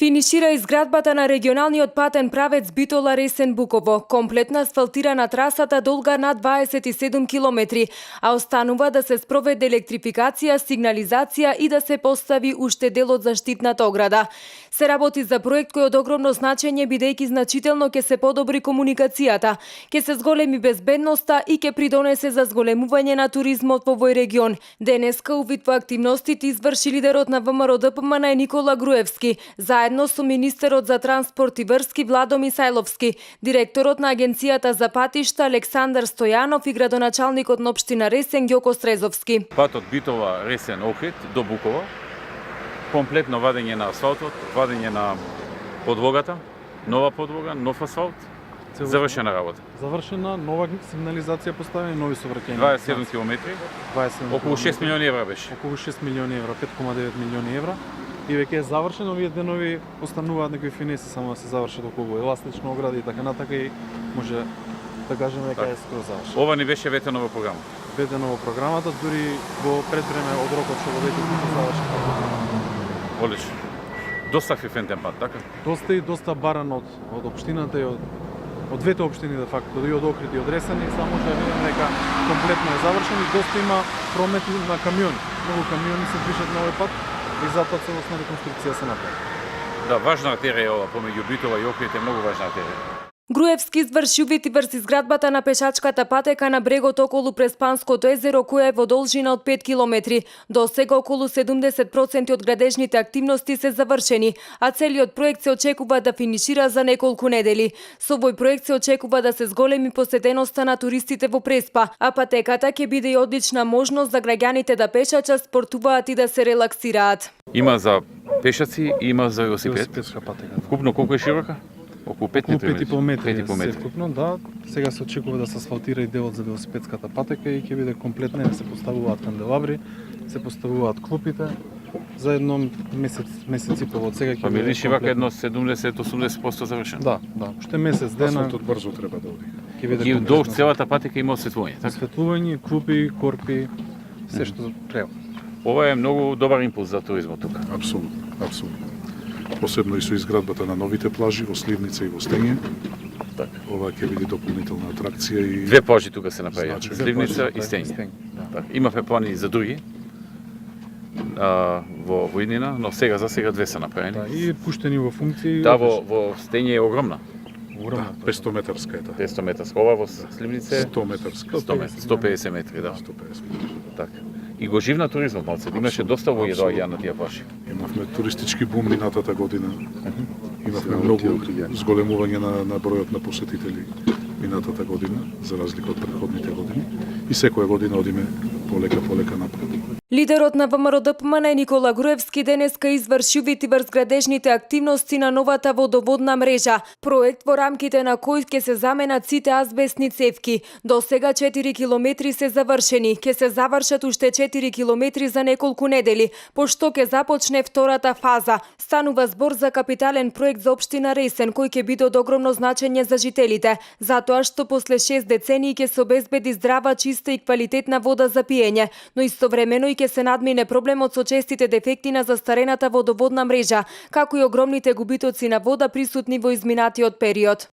Финишира изградбата на регионалниот патен правец Битола Ресен Буково. Комплетна асфалтирана трасата долга над 27 километри, а останува да се спроведе електрификација, сигнализација и да се постави уште дел од заштитната ограда. Се работи за проект кој од огромно значење бидејќи значително ќе се подобри комуникацијата, ќе се зголеми безбедноста и ќе придонесе за зголемување на туризмот во овој регион. Денеска увид во активностите изврши лидерот на ВМРО-ДПМН Никола Груевски, заедно со министерот за транспорт и врски Владо Мисајловски, директорот на Агенцијата за патишта Александар Стојанов и градоначалникот на општина Ресен Ѓоко Стрезовски. Патот Битола Ресен Охрид до Букова, комплетно вадење на асфалтот, вадење на подлогата, нова подлога, нов асфалт, завршена работа. Завршена, нова сигнализација поставена, нови совраќања. 27 километри, околу 6 милиони евра беше. Околу 6 милиони евра, 5,9 милиони евра. И веќе е завршено, овие денови остануваат некои финеси само да се завршат околу еластична ограда и така натака и може да кажеме дека е скоро завршено. Ова ни беше ветено во програма. Ветено во програмата, дури во предвреме од рокот што го ветите да заврши. Одлично. Доста фифентен пат, така? Доста баран од општината и од двете општини де факто, и од Охрид и од Ресен, и само да видиме дека комплетно е завршен и доста има промет на камиони. Многу камиони се движат на овој пат и затоа целосна реконструкција се направи. Да, важна артерија ова, помеѓу Битола и Охрид е многу важна артерија. Груевски изврши увид и врз изградбата на пешачката патека на брегот околу Преспанското езеро, која е во должина од 5 километри. До сега околу 70% од градежните активности се завршени, а целиот проект се очекува да финишира за неколку недели. Со овој проект се очекува да се зголеми посетеноста на туристите во Преспа, а патеката ќе биде и одлична можност за граѓаните да пешачат, спортуваат и да се релаксираат. Има за пешаци, има за велосипед. Велосипедска патека. Вкупно колку е широка? Околу 5,5 метри. 5,5 метри. Вкупно, да. Сега се очекува да се асфалтира и делот за велосипедската патека и ќе биде комплетна, се поставуваат канделабри, се поставуваат клупите. За едно месец и пол од сега ќе биде. Па ми личи вака едно 70-80% завршено. Да. Уште месец дена. Асфалтот брзо треба да оди. Ќе биде И долг целата патека има осветлување, така? осветлување, клупи, корпи, се што треба. Ова е многу добар импулс за туризмот тука. Апсолутно. Посебно и со изградбата на новите плажи во Сливница и во Стење. Така. Ова ќе биде дополнителна атракција и Две плажи тука се направија, Значи, Сливница и Стење. Стење. Така. Имавме плани за други во иднина, но за сега две се направени. Да, и пуштени во функција. Да, во Стење е огромна. огромна. 500 метарска е таа. 500 метарска. Ова во Сливница е 100 метарска. 150 метри, да. 150 метри. Така. И го живна туризмот малце. Имаше доста луѓе доаѓаа на тие плажи. Имавме туристички бум минатата година. Имавме многу зголемување на бројот на посетители минатата година, за разлика од претходните години. И секоја година одиме полека напред. Лидерот на ВМРО-ДПМН Никола Груевски денеска изврши увид и врз градежните активности на новата водоводна мрежа, проект во рамките на кој ќе се заменат сите азбестни цевки. До сега 4 километри се завршени, ќе се завршат уште 4 километри за неколку недели, пошто ќе започне втората фаза. Станува збор за капитален проект за општина Ресен, кој ќе биде од огромно значење за жителите, затоа што после 6 децении ќе се обезбеди здрава, чиста и квалитетна вода за пиење, но истовремено и ќе се надмине проблемот со честите дефекти на застарената водоводна мрежа, како и огромните губитоци на вода присутни во изминатиот период.